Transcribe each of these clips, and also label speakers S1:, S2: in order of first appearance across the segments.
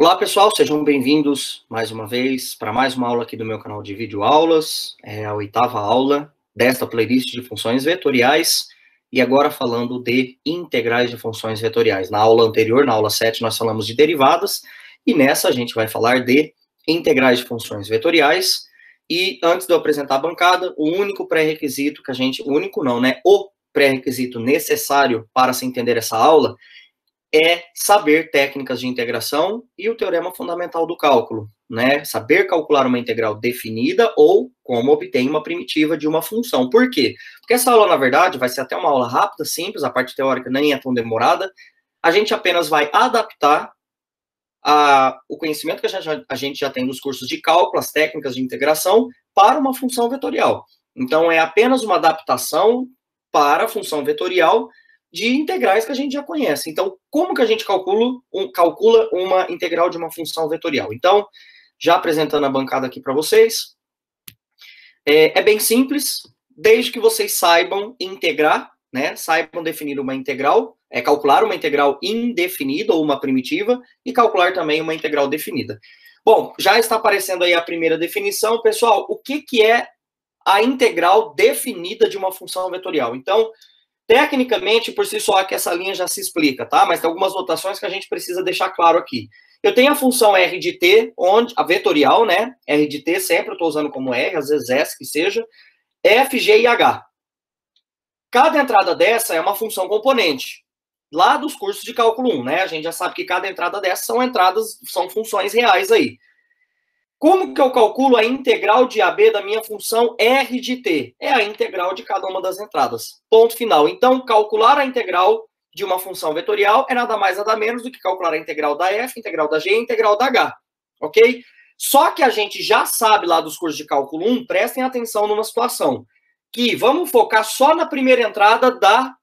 S1: Olá, pessoal, sejam bem-vindos mais uma vez para mais uma aula aqui do meu canal de videoaulas. É a 8ª aula desta playlist de funções vetoriais e agora falando de integrais de funções vetoriais. Na aula anterior, na aula 7, nós falamos de derivadas e nessa a gente vai falar de integrais de funções vetoriais. E antes de eu apresentar a bancada, o único pré-requisito que a gente, o único não, né, o pré-requisito necessário para se entender essa aula é saber técnicas de integração e o teorema fundamental do cálculo, né? Saber calcular uma integral definida ou como obter uma primitiva de uma função. Por quê? Porque essa aula, na verdade, vai ser até uma aula rápida, simples, a parte teórica nem é tão demorada. A gente apenas vai adaptar o conhecimento que a gente já tem dos cursos de cálculo, as técnicas de integração, para uma função vetorial. Então, é apenas uma adaptação para a função vetorial de integrais que a gente já conhece. Então, como que a gente calcula uma integral de uma função vetorial? Então, já apresentando a bancada aqui para vocês, é bem simples, desde que vocês saibam integrar, né, saibam definir uma integral, calcular uma integral indefinida ou uma primitiva, e calcular também uma integral definida. Bom, já está aparecendo aí a primeira definição. Pessoal, o que é a integral definida de uma função vetorial? Então, tecnicamente, por si só, que essa linha já se explica, tá? Mas tem algumas notações que a gente precisa deixar claro aqui. Eu tenho a função r de t, onde a vetorial, né? R de t, sempre eu estou usando como r, às vezes s, que seja, f, g e h. Cada entrada dessa é uma função componente, lá dos cursos de cálculo 1, né? A gente já sabe que cada entrada dessas são funções reais aí. Como que eu calculo a integral de AB da minha função r de t? É a integral de cada uma das entradas. Ponto final. Então, calcular a integral de uma função vetorial é nada mais, nada menos do que calcular a integral da f, integral da g e integral da h. Ok? Só que a gente já sabe lá dos cursos de cálculo 1, prestem atenção numa situação, que vamos focar só na primeira entrada da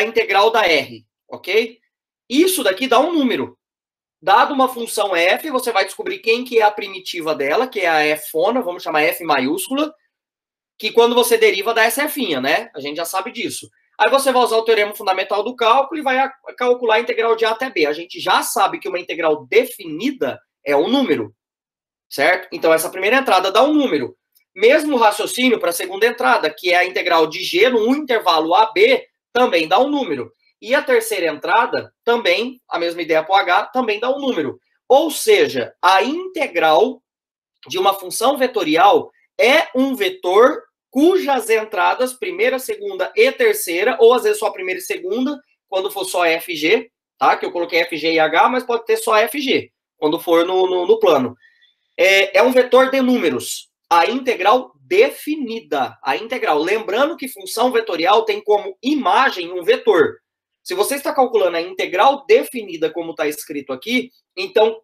S1: integral da r. Ok? Isso daqui dá um número. Dado uma função f, você vai descobrir quem que é a primitiva dela, que é a fona, vamos chamar f maiúscula, que quando você deriva dá essa finha, né? A gente já sabe disso. Aí você vai usar o teorema fundamental do cálculo e vai calcular a integral de a até b. A gente já sabe que uma integral definida é um número, certo? Então, essa primeira entrada dá um número. Mesmo raciocínio para a segunda entrada, que é a integral de g no intervalo AB, também dá um número. E a terceira entrada, também, a mesma ideia para o h, também dá um número. Ou seja, a integral de uma função vetorial é um vetor cujas entradas, primeira, segunda e terceira, ou às vezes só a primeira e segunda, quando for só FG, tá? Que eu coloquei FG e H, mas pode ter só FG, quando for no plano. É um vetor de números. A integral definida. A integral. Lembrando que função vetorial tem como imagem um vetor. Se você está calculando a integral definida, como está escrito aqui, então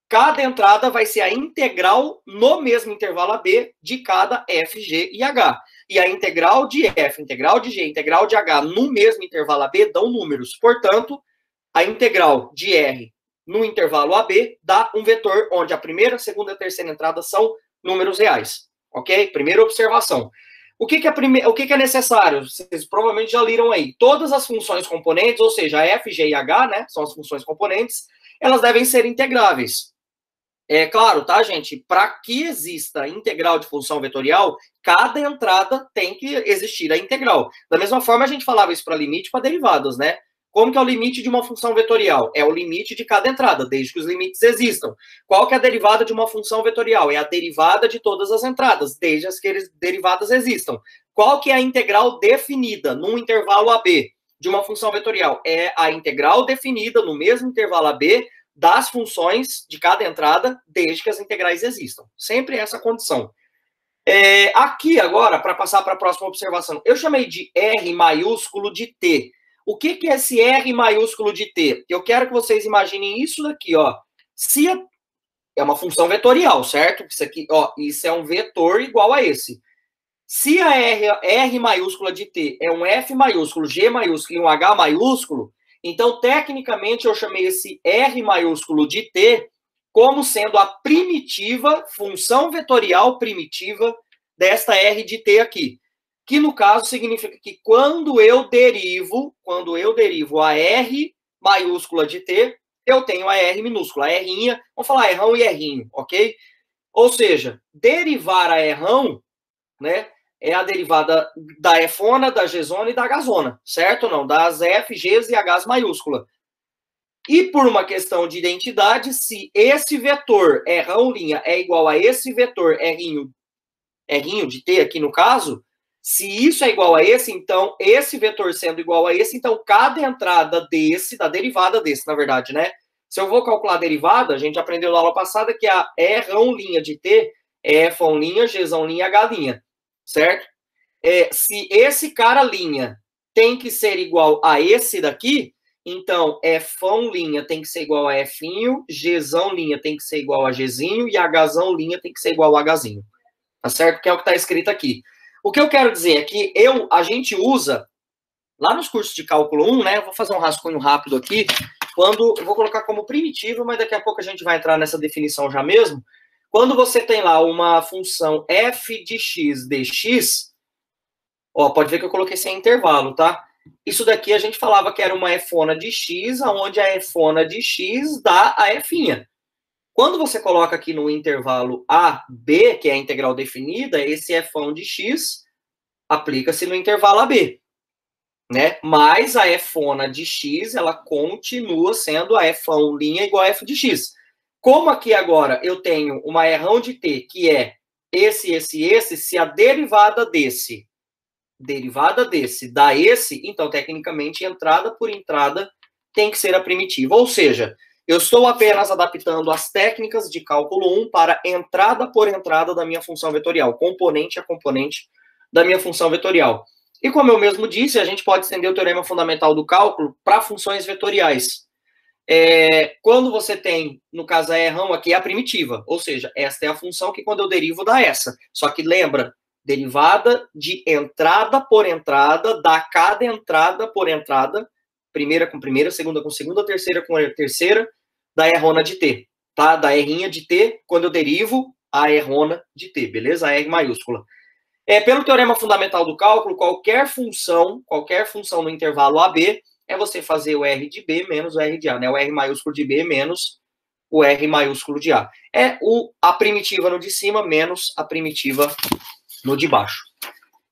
S1: cada entrada vai ser a integral no mesmo intervalo AB de cada f, g e h. E a integral de f, integral de g, integral de h no mesmo intervalo AB dão números. Portanto, a integral de r no intervalo AB dá um vetor onde a primeira, segunda e terceira entrada são números reais. Ok? Primeira observação. O que é necessário? Vocês provavelmente já leram aí. Todas as funções componentes, ou seja, f, g e h, né, são as funções componentes, elas devem ser integráveis. É claro, tá, gente? Para que exista integral de função vetorial, cada entrada tem que existir a integral. Da mesma forma, a gente falava isso para limite e para derivadas, né? Como que é o limite de uma função vetorial? É o limite de cada entrada, desde que os limites existam. Qual que é a derivada de uma função vetorial? É a derivada de todas as entradas, desde as que derivadas existam. Qual que é a integral definida num intervalo AB de uma função vetorial? É a integral definida no mesmo intervalo AB das funções de cada entrada, desde que as integrais existam. Sempre essa condição. Aqui agora, para passar para a próxima observação, eu chamei de R maiúsculo de T. O que é esse R maiúsculo de T? Eu quero que vocês imaginem isso daqui, ó. Se é uma função vetorial, certo? Isso aqui, ó, isso é um vetor igual a esse. Se a R maiúscula de T é um F maiúsculo, G maiúsculo e um H maiúsculo, então, tecnicamente, eu chamei esse R maiúsculo de T como sendo a primitiva, função vetorial primitiva desta R de T aqui. Que, no caso, significa que quando eu derivo a R maiúscula de T, eu tenho a R minúscula, a R'inha, vamos falar R'ão e R'inho, ok? Ou seja, derivar a R'ão, né, é a derivada da Fona, da Gzona e da Hzona, certo ou não? Das F, Gs e Hs maiúscula. E por uma questão de identidade, se esse vetor R'ão' é igual a esse vetor R'inho de T aqui no caso, se isso é igual a esse, então, esse vetor sendo igual a esse, então, cada entrada desse, da derivada desse, na verdade, né? Se eu vou calcular a derivada, a gente aprendeu na aula passada que a R'ão' de T é F'ão', Gzão', H', certo? Se esse cara linha tem que ser igual a esse daqui, então, F'ão' tem que ser igual a F'inho, Gzão' tem que ser igual a Gzinho e Hzão' tem que ser igual a Hzinho. Tá certo? Que é o que está escrito aqui. O que eu quero dizer é que a gente usa, lá nos cursos de cálculo 1, né? Eu vou fazer um rascunho rápido aqui, eu vou colocar como primitivo, mas daqui a pouco a gente vai entrar nessa definição já mesmo. Quando você tem lá uma função f de x dx, ó, pode ver que eu coloquei sem intervalo, tá? Isso daqui a gente falava que era uma fona de x, onde a fona de x dá a f'inha. Quando você coloca aqui no intervalo a, b, que é a integral definida, esse f'ão de x aplica-se no intervalo AB, né? Mas a fona de x, ela continua sendo a f'ão' igual a f de x. Como aqui agora eu tenho uma R'ão de t, que é esse, se a derivada desse dá esse, então, tecnicamente, entrada por entrada tem que ser a primitiva. Ou seja, eu estou apenas adaptando as técnicas de cálculo 1 para entrada por entrada da minha função vetorial, componente a componente da minha função vetorial. E como eu mesmo disse, a gente pode estender o teorema fundamental do cálculo para funções vetoriais. Quando você tem, no caso, a R'ão aqui é a primitiva, ou seja, esta é a função que quando eu derivo dá essa. Só que lembra, derivada de entrada por entrada, dá cada entrada por entrada, primeira com primeira, segunda com segunda, terceira com terceira, da R'ona de T, tá? Da R'inha de T, quando eu derivo a R'ona de T, beleza? A R maiúscula. Pelo teorema fundamental do cálculo, qualquer função no intervalo AB, é você fazer o R de B menos o R de A, né? O R maiúsculo de B menos o R maiúsculo de A. A primitiva no de cima menos a primitiva no de baixo.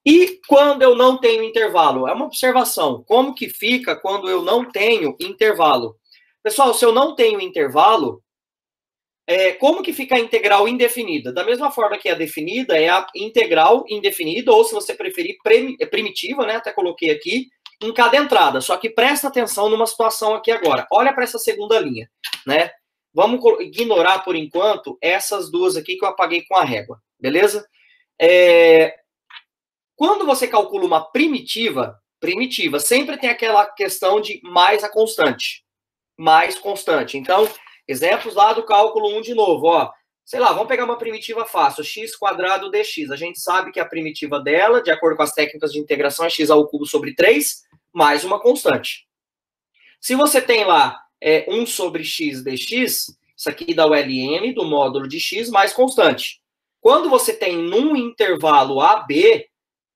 S1: E quando eu não tenho intervalo? É uma observação. Como que fica quando eu não tenho intervalo? Pessoal, se eu não tenho intervalo, como que fica a integral indefinida? Da mesma forma que a definida é a integral indefinida, ou se você preferir, primitiva, né? Até coloquei aqui, em cada entrada. Só que presta atenção numa situação aqui agora. Olha para essa segunda linha, né? Vamos ignorar, por enquanto, essas duas aqui que eu apaguei com a régua, beleza? Quando você calcula uma primitiva, sempre tem aquela questão de mais a constante. Mais constante. Então, exemplos lá do cálculo 1 de novo, ó. Sei lá, vamos pegar uma primitiva fácil, x² dx. A gente sabe que a primitiva dela, de acordo com as técnicas de integração, é x² sobre 3, mais uma constante. Se você tem lá 1 sobre x dx, isso aqui dá o ln do módulo de x mais constante. Quando você tem num intervalo AB,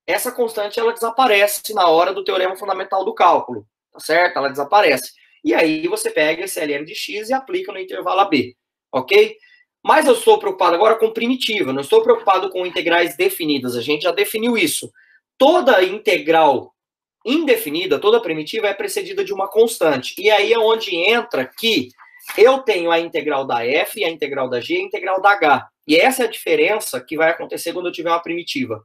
S1: essa constante ela desaparece na hora do teorema fundamental do cálculo, tá certo? Ela desaparece. E aí você pega esse ln de x e aplica no intervalo AB, ok? Mas eu estou preocupado agora com primitiva, não estou preocupado com integrais definidas, a gente já definiu isso. Toda integral indefinida, toda primitiva é precedida de uma constante. E aí é onde entra que eu tenho a integral da f, a integral da g e a integral da h. E essa é a diferença que vai acontecer quando eu tiver uma primitiva.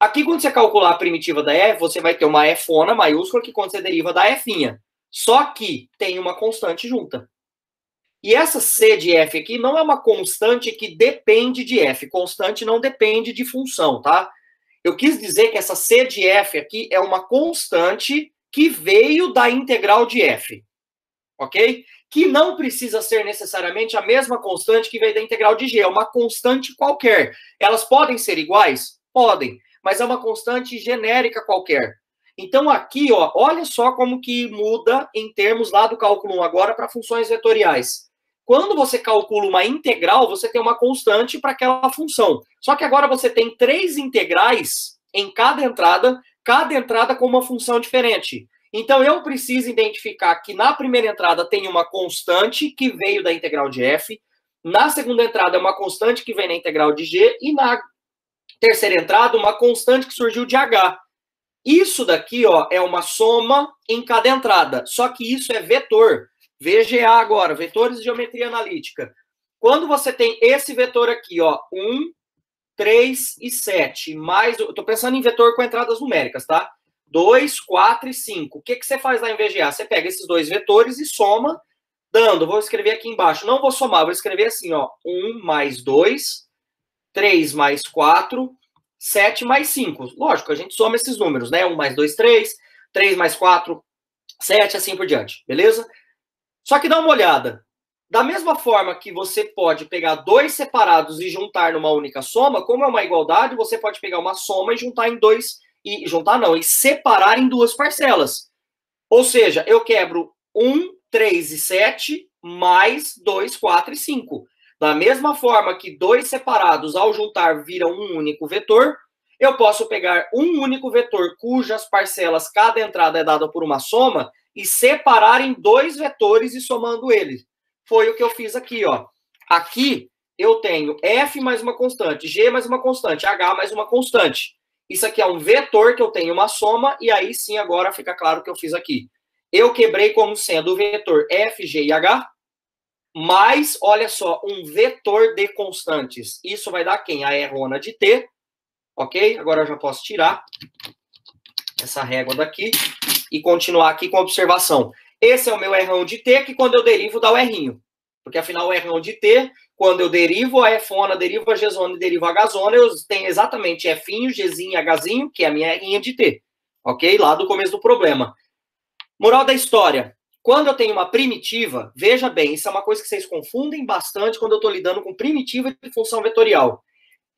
S1: Aqui, quando você calcular a primitiva da f, você vai ter uma fona maiúscula que quando você deriva da f'inha. Só que tem uma constante junta. E essa c de f aqui não é uma constante que depende de f. Constante não depende de função, tá? Eu quis dizer que essa c de f aqui é uma constante que veio da integral de f. Ok? Que não precisa ser necessariamente a mesma constante que veio da integral de g. É uma constante qualquer. Elas podem ser iguais? Podem. Mas é uma constante genérica qualquer. Então, aqui, ó, olha só como que muda em termos lá do cálculo 1 agora para funções vetoriais. Quando você calcula uma integral, você tem uma constante para aquela função. Só que agora você tem 3 integrais em cada entrada com uma função diferente. Então, eu preciso identificar que na primeira entrada tem uma constante que veio da integral de f, na segunda entrada é uma constante que vem na integral de g, e na terceira entrada uma constante que surgiu de h. Isso daqui, ó, é uma soma em cada entrada, só que isso é vetor. VGA agora, vetores de geometria analítica. Quando você tem esse vetor aqui, ó, 1, 3 e 7, mais... Eu tô pensando em vetor com entradas numéricas, tá? 2, 4 e 5. O que você faz lá em VGA? Você pega esses dois vetores e soma, dando... Vou escrever aqui embaixo. Não vou somar, vou escrever assim, ó. 1 mais 2, 3 mais 4, 7 mais 5. Lógico, a gente soma esses números, né? 1 mais 2, 3, 3 mais 4, 7, assim por diante, beleza? Só que dá uma olhada. Da mesma forma que você pode pegar dois separados e juntar numa única soma, como é uma igualdade, você pode pegar uma soma e juntar em dois, e separar em duas parcelas. Ou seja, eu quebro 1, 3 e 7 mais 2, 4 e 5. Da mesma forma que dois separados, ao juntar, viram um único vetor, eu posso pegar um único vetor cujas parcelas, cada entrada é dada por uma soma, e separar em dois vetores e somando eles. Foi o que eu fiz aqui, ó. Aqui eu tenho f mais uma constante, g mais uma constante, h mais uma constante. Isso aqui é um vetor que eu tenho uma soma, e aí sim agora fica claro o que eu fiz aqui. Eu quebrei como sendo o vetor f, g e h, mais, olha só, um vetor de constantes. Isso vai dar quem? A rona de t, ok? Agora eu já posso tirar essa régua daqui e continuar aqui com a observação. Esse é o meu R1 de t, que quando eu derivo dá o R'inho. Porque afinal o R1 de t, quando eu derivo a Fona, derivo a Gzona e derivo a Hzona, eu tenho exatamente F'inho, Gzinho e Hzinho, que é a minha Rinha de t. Ok? Lá do começo do problema. Moral da história. Quando eu tenho uma primitiva, veja bem, isso é uma coisa que vocês confundem bastante quando eu estou lidando com primitiva de função vetorial.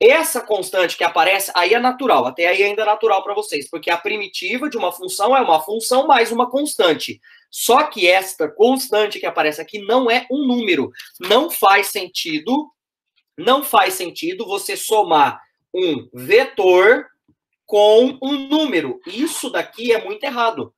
S1: Essa constante que aparece, aí é natural, até aí ainda é natural para vocês, porque a primitiva de uma função é uma função mais uma constante. Só que esta constante que aparece aqui não é um número. Não faz sentido você somar um vetor com um número. Isso daqui é muito errado.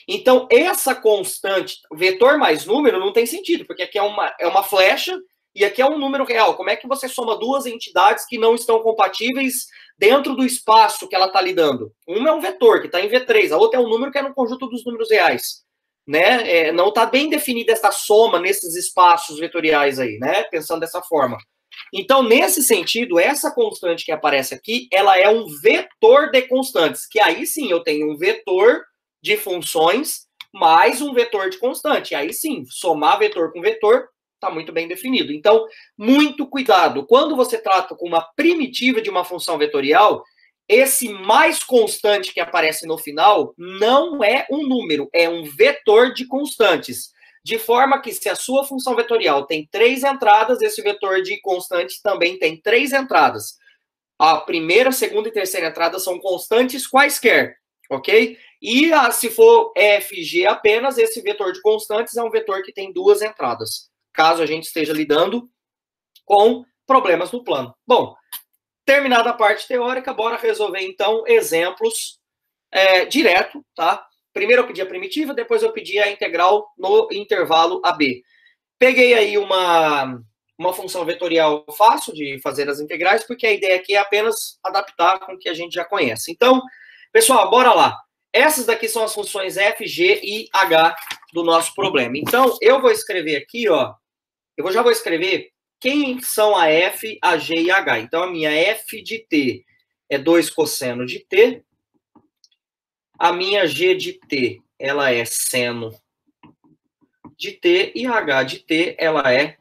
S1: Então, essa constante, vetor mais número, não tem sentido, porque aqui é uma flecha e aqui é um número real. Como é que você soma duas entidades que não estão compatíveis dentro do espaço que ela está lidando? Uma é um vetor, que está em V3, a outra é um número que é no conjunto dos números reais. Né? Não está bem definida essa soma nesses espaços vetoriais aí, né? Pensando dessa forma. Então, nesse sentido, essa constante que aparece aqui, ela é um vetor de constantes, que aí sim eu tenho um vetor de funções mais um vetor de constante. Aí sim, somar vetor com vetor está muito bem definido. Então, muito cuidado. Quando você trata com uma primitiva de uma função vetorial, esse mais constante que aparece no final não é um número, é um vetor de constantes. De forma que, se a sua função vetorial tem 3 entradas, esse vetor de constantes também tem 3 entradas. A primeira, segunda e terceira entrada são constantes quaisquer, ok? E se for f, g apenas, esse vetor de constantes é um vetor que tem 2 entradas, caso a gente esteja lidando com problemas no plano. Bom, terminada a parte teórica, bora resolver, então, exemplos direto, tá? Primeiro eu pedi a primitiva, depois eu pedi a integral no intervalo AB. Peguei aí uma função vetorial fácil de fazer as integrais, porque a ideia aqui é apenas adaptar com o que a gente já conhece. Então, pessoal, bora lá. Essas daqui são as funções f, g e h do nosso problema. Então, eu vou escrever aqui, ó, já vou escrever quem são a f, a g e a h. Então, a minha f de t é 2 cosseno de t. A minha g de t, ela é seno de t. E a h de t, ela é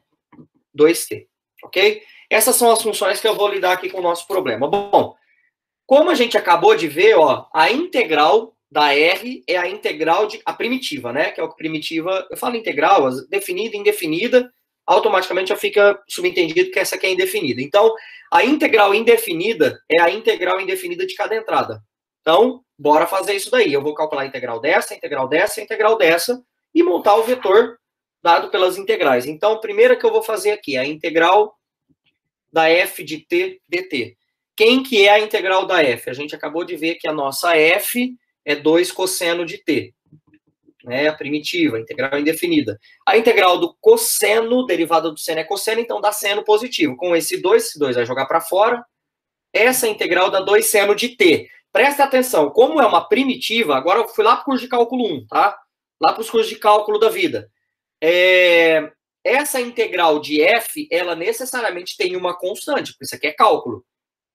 S1: 2t. Ok? Essas são as funções que eu vou lidar aqui com o nosso problema. Bom, como a gente acabou de ver, ó, a integral da R é a integral a primitiva, né? Que é o que primitiva, eu falo integral, definida, indefinida, automaticamente já fica subentendido que essa aqui é indefinida. Então, a integral indefinida é a integral indefinida de cada entrada. Então, bora fazer isso daí. Eu vou calcular a integral dessa, a integral dessa, a integral dessa e montar o vetor dado pelas integrais. Então, a primeira que eu vou fazer aqui é a integral da f de t dt. Quem que é a integral da f? A gente acabou de ver que a nossa f é 2 cosseno de t. né? A primitiva, a integral indefinida. A integral do cosseno, derivada do seno é cosseno, então dá seno positivo. Com esse 2 vai jogar para fora. Essa integral dá 2 seno de t. Presta atenção, como é uma primitiva, agora eu fui lá para o curso de cálculo 1, tá? Lá para os cursos de cálculo da vida. Essa integral de f, ela necessariamente tem uma constante, porque isso aqui é cálculo.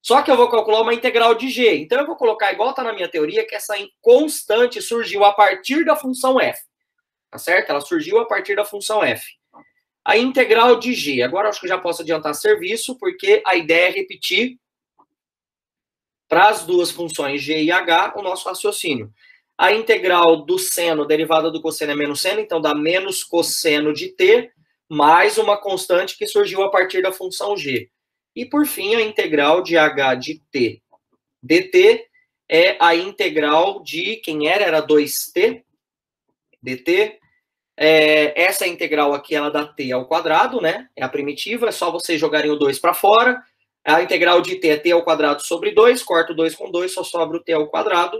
S1: Só que eu vou calcular uma integral de g. Então eu vou colocar, igual está na minha teoria, que essa constante surgiu a partir da função f. Tá certo? Ela surgiu a partir da função f. A integral de g. Agora acho que eu já posso adiantar serviço, porque a ideia é repetir para as duas funções g e h o nosso raciocínio. A integral do seno, derivada do cosseno é menos seno, então dá menos cosseno de t, mais uma constante que surgiu a partir da função g. E, por fim, a integral de h de t dt é a integral de, quem era 2t dt. Essa integral aqui, ela dá t ao quadrado, né? É a primitiva, é só vocês jogarem o 2 para fora. A integral de t é t ao quadrado sobre 2, corto 2 com 2, só sobra o t ao quadrado,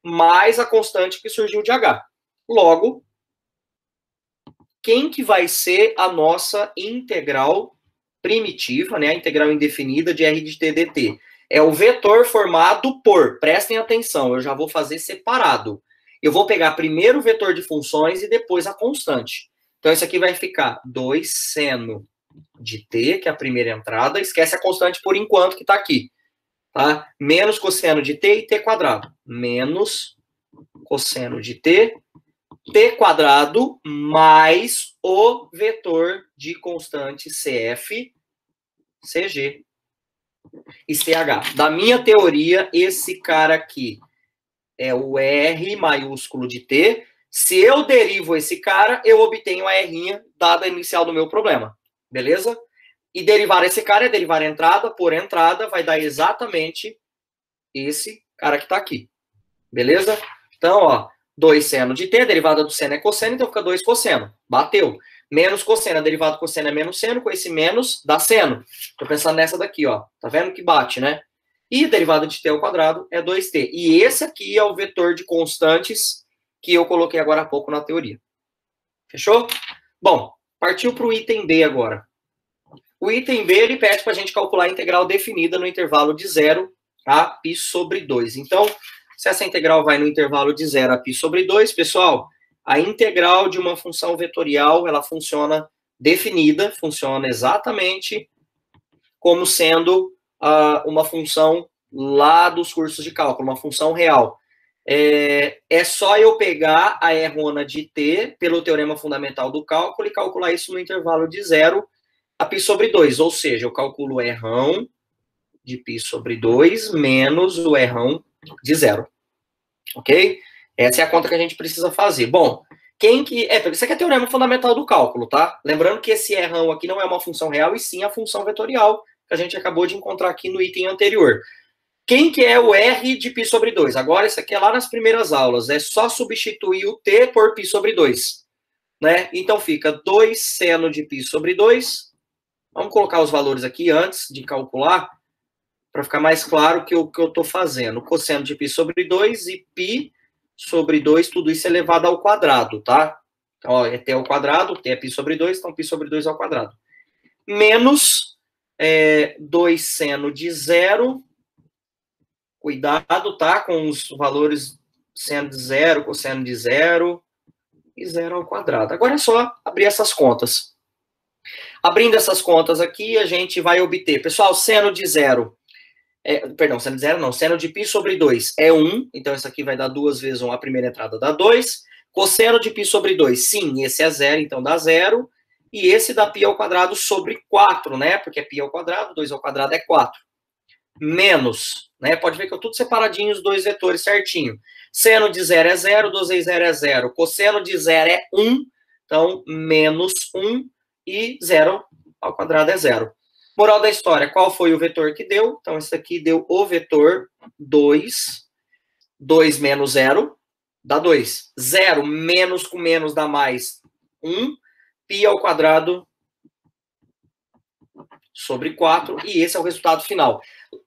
S1: mais a constante que surgiu de h. Logo, quem que vai ser a nossa integral primitiva, né, a integral indefinida de r de t dt? É o vetor formado por, prestem atenção, eu já vou fazer separado. Eu vou pegar primeiro o vetor de funções e depois a constante. Então, isso aqui vai ficar 2 seno de t, que é a primeira entrada, esquece a constante por enquanto que está aqui, tá? Menos cosseno de t e t quadrado. Menos cosseno de t, t quadrado, mais o vetor de constante CF, CG e CH. Da minha teoria, esse cara aqui é o R maiúsculo de t. Se eu derivo esse cara, eu obtenho a R dada a inicial do meu problema. Beleza? E derivar esse cara é derivar a entrada por entrada, vai dar exatamente esse cara que está aqui. Beleza? Então, ó, 2 seno de t, a derivada do seno é cosseno, então fica 2 cosseno. Bateu. Menos cosseno, a derivada do cosseno é menos seno, com esse menos dá seno. Tô pensando nessa daqui, ó. Tá vendo que bate, né? E a derivada de t ao quadrado é 2t. E esse aqui é o vetor de constantes que eu coloquei agora há pouco na teoria. Fechou? Bom, partiu para o item B agora. O item B, ele pede para a gente calcular a integral definida no intervalo de 0 a π sobre 2. Então, se essa integral vai no intervalo de 0 a π sobre 2, pessoal, a integral de uma função vetorial, ela funciona definida, funciona exatamente como sendo uma função lá dos cursos de cálculo, uma função real. É só eu pegar a R de t pelo teorema fundamental do cálculo e calcular isso no intervalo de 0 a π sobre 2, ou seja, eu calculo o R de π sobre 2 menos o R de 0. Ok? Essa é a conta que a gente precisa fazer. Bom, isso aqui é teorema fundamental do cálculo, tá? Lembrando que esse R aqui não é uma função real, e sim a função vetorial, que a gente acabou de encontrar aqui no item anterior. Quem que é o R de π sobre 2? Agora, isso aqui é lá nas primeiras aulas. É só substituir o t por π sobre 2. Né? Então, fica 2 seno de π sobre 2. Vamos colocar os valores aqui antes de calcular, para ficar mais claro o que eu estou fazendo. Cosseno de π sobre 2 e π sobre 2, tudo isso elevado ao quadrado, tá? Então, ó, é t ao quadrado, t é π sobre 2, então π sobre 2 ao quadrado. Menos 2 seno de 0. Cuidado, tá? Com os valores seno de 0, cosseno de 0 e 0 ao quadrado. Agora é só abrir essas contas. Abrindo essas contas aqui, a gente vai obter... Pessoal, seno de 0... seno de 0 não. Seno de π sobre 2 é 1. Então, isso aqui vai dar 2 vezes 1. A primeira entrada dá 2. Cosseno de π sobre 2, sim, esse é 0, então dá 0. E esse dá π ao quadrado sobre 4, né? Porque é π ao quadrado, 2 ao quadrado é 4. Menos, né? Pode ver que eu tudo separadinho, os dois vetores certinho. Seno de 0 é 0, 2 vezes 0 é 0. Cosseno de 0 é 1, então menos 1 e 0 ao quadrado é 0. Moral da história, qual foi o vetor que deu? Então, esse aqui deu o vetor 2. 2 menos 0 dá 2. 0 menos com menos dá mais 1. Π ao quadrado sobre 4. E esse é o resultado final.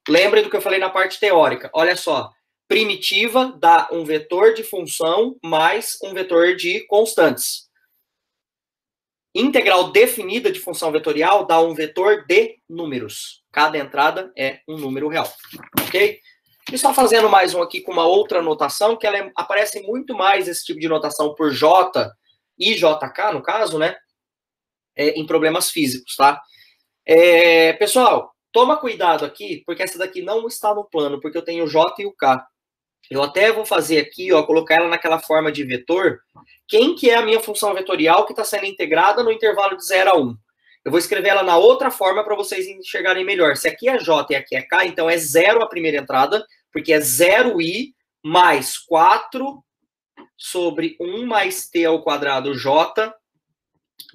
S1: Lembrem do que eu falei na parte teórica. Olha só. primitiva dá um vetor de função mais um vetor de constantes. Integral definida de função vetorial dá um vetor de números. Cada entrada é um número real, ok? E só fazendo mais um aqui com uma outra notação, que aparece muito mais esse tipo de notação por J e JK, no caso, né? Em problemas físicos, tá? Pessoal, toma cuidado aqui, porque essa daqui não está no plano, porque eu tenho o J e o K. Eu até vou fazer aqui, ó, colocar ela naquela forma de vetor. Quem que é a minha função vetorial que está sendo integrada no intervalo de 0 a 1? Eu vou escrever ela na outra forma para vocês enxergarem melhor. Se aqui é J e aqui é K, então é 0 a primeira entrada, porque é 0i mais 4 sobre 1 mais t ao quadrado J,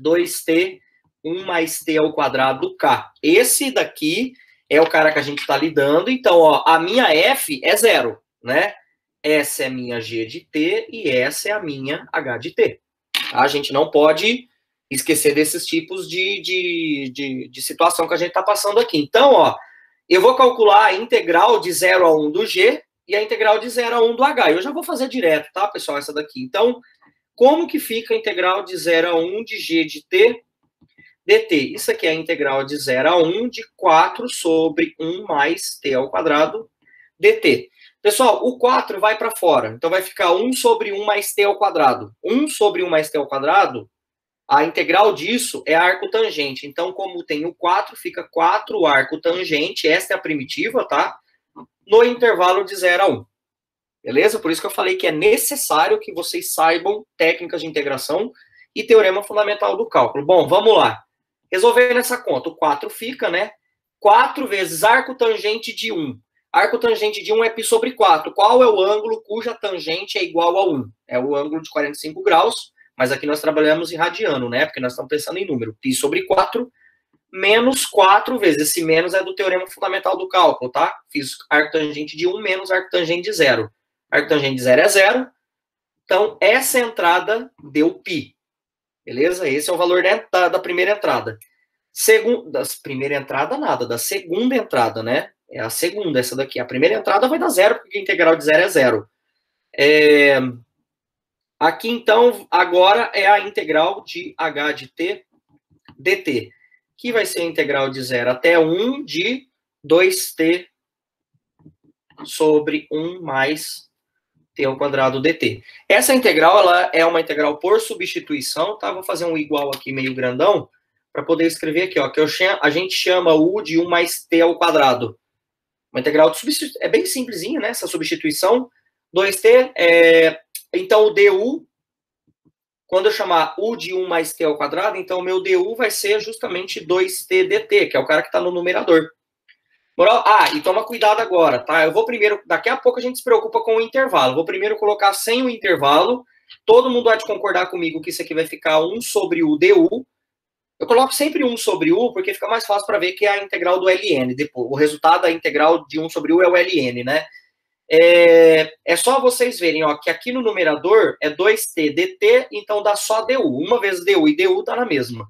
S1: 2t, 1 mais t ao quadrado K. Esse daqui é o cara que a gente está lidando. Então, ó, a minha F é 0, né? Essa é a minha G de T e essa é a minha H de T. A gente não pode esquecer desses tipos de situação que a gente está passando aqui. Então, ó, eu vou calcular a integral de 0 a 1 do G e a integral de 0 a 1 do H. Eu já vou fazer direto, tá, pessoal, essa daqui. Então, como que fica a integral de 0 a 1 de G de T dt? Isso aqui é a integral de 0 a 1 de 4 sobre 1 mais t ao quadrado dt. Pessoal, o 4 vai para fora, então vai ficar 1 sobre 1 mais t ao quadrado. 1 sobre 1 mais t ao quadrado, a integral disso é arco tangente. Então, como tem o 4, fica 4 arco tangente, esta é a primitiva, tá? No intervalo de 0 a 1. Beleza? Por isso que eu falei que é necessário que vocês saibam técnicas de integração e teorema fundamental do cálculo. Bom, vamos lá. Resolvendo essa conta, o 4 fica, né? 4 vezes arco tangente de 1. Arco tangente de 1 é π sobre 4. Qual é o ângulo cuja tangente é igual a 1? É o ângulo de 45 graus, mas aqui nós trabalhamos em radiano, né? Porque nós estamos pensando em número. Π sobre 4 menos 4 vezes. Esse menos é do teorema fundamental do cálculo, tá? Fiz arco tangente de 1 menos arco tangente de 0. Arco tangente de 0 é 0. Então, essa entrada deu π. Beleza? Esse é o valor da primeira entrada. Da primeira entrada, nada. Da segunda entrada, né? É a segunda, essa daqui. A primeira entrada vai dar 0, porque a integral de 0 é 0. Aqui, então, agora é a integral de h de t dt, que vai ser a integral de 0 até 1 de 2t sobre 1 mais t ao quadrado dt. Essa integral, ela é uma integral por substituição, tá? Vou fazer um igual aqui meio grandão, para poder escrever aqui, ó, que a gente chama u de 1 mais t ao quadrado. Uma integral de substituição, é bem simplesinha, né, essa substituição. 2t, então o du, quando eu chamar u de 1 mais t ao quadrado, então o meu du vai ser justamente 2t dt, que é o cara que está no numerador. Moral? E toma cuidado agora, tá? Eu vou primeiro, daqui a pouco a gente se preocupa com o intervalo. Vou primeiro colocar sem o intervalo. Todo mundo vai concordar comigo que isso aqui vai ficar 1 sobre u du. Eu coloco sempre 1 sobre u, porque fica mais fácil para ver que é a integral do ln. Depois, o resultado da integral de 1 sobre u é o ln, né? É só vocês verem, ó, que aqui no numerador é 2t dt, então dá só du. Uma vez du e du dá na mesma.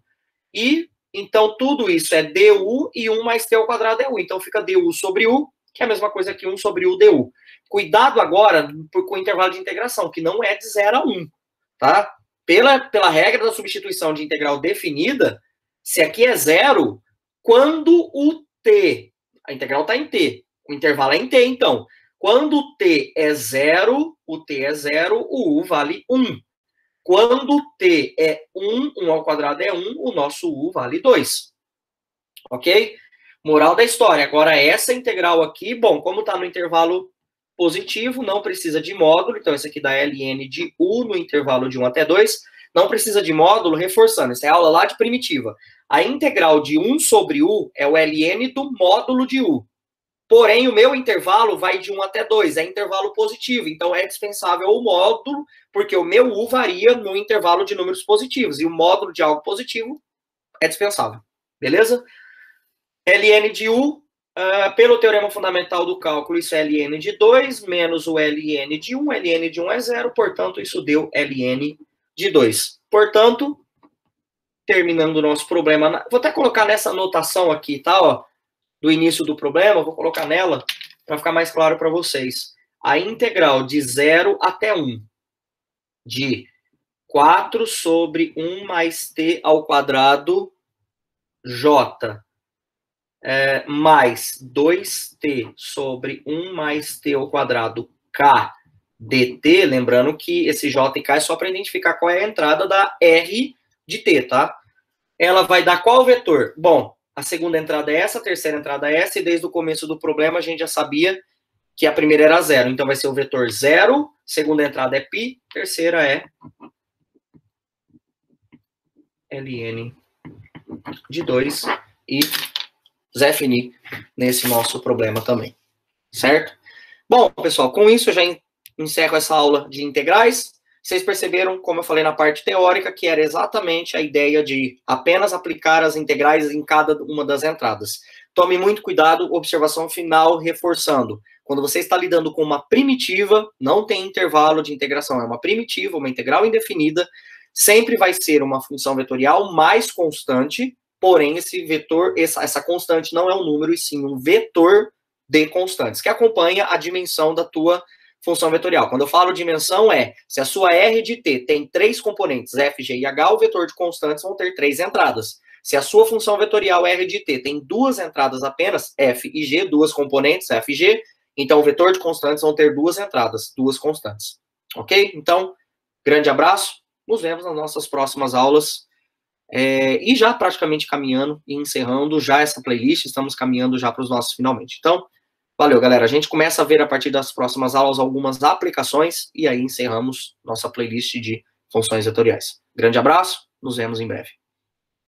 S1: E, então, tudo isso é du e 1 mais t ao quadrado é u. Então, fica du sobre u, que é a mesma coisa que 1 sobre u du. Cuidado agora com o intervalo de integração, que não é de 0 a 1, tá? Pela regra da substituição de integral definida, se aqui é 0, quando o t, a integral está em t, o intervalo é em t, então, quando o t é 0, o t é 0, o u vale 1. Quando t é 1, 1 ao quadrado é 1, o nosso u vale 2. Ok? Moral da história. Agora, essa integral aqui, bom, como está no intervalo positivo, não precisa de módulo, então esse aqui dá ln de u no intervalo de 1 até 2, não precisa de módulo, reforçando, essa é a aula lá de primitiva. A integral de 1 sobre u é o ln do módulo de u. Porém, o meu intervalo vai de 1 até 2, é intervalo positivo, então é dispensável o módulo, porque o meu u varia no intervalo de números positivos, e o módulo de algo positivo é dispensável. Beleza? ln de u, pelo teorema fundamental do cálculo, isso é ln de 2 menos o ln de 1. ln de 1 é 0, portanto, isso deu ln de 2. Portanto, terminando o nosso problema, vou até colocar nessa anotação aqui, tá? Ó, do início do problema, vou colocar nela para ficar mais claro para vocês. a integral de 0 até 1 de 4 sobre 1 mais t ao quadrado j mais 2t sobre 1 mais t ao quadrado k dt, lembrando que esse j e k é só para identificar qual é a entrada da r de t, tá? Ela vai dar qual vetor? Bom, a segunda entrada é essa, a terceira entrada é essa, e desde o começo do problema a gente já sabia que a primeira era 0. Então vai ser o vetor 0, segunda entrada é π, terceira é ln de 2 e Zfn nesse nosso problema também, certo? Bom, pessoal, com isso eu já encerro essa aula de integrais. Vocês perceberam, como eu falei na parte teórica, que era exatamente a ideia de apenas aplicar as integrais em cada uma das entradas. Tome muito cuidado, observação final, reforçando. Quando você está lidando com uma primitiva, não tem intervalo de integração, é uma primitiva, uma integral indefinida, sempre vai ser uma função vetorial mais constante, porém esse vetor, essa constante não é um número, e sim um vetor de constantes, que acompanha a dimensão da tua função vetorial. Quando eu falo dimensão, se a sua R de t tem 3 componentes, f, g e h, o vetor de constantes vão ter 3 entradas. Se a sua função vetorial R de t tem 2 entradas apenas, f e g, 2 componentes, f e g, então o vetor de constantes vão ter 2 entradas, 2 constantes. Ok? Então, grande abraço, nos vemos nas nossas próximas aulas. E já praticamente caminhando e encerrando já essa playlist, estamos caminhando já para os nossos finalmente. Então, valeu, galera. A gente começa a ver a partir das próximas aulas algumas aplicações e aí encerramos nossa playlist de funções vetoriais. Grande abraço, nos vemos em breve.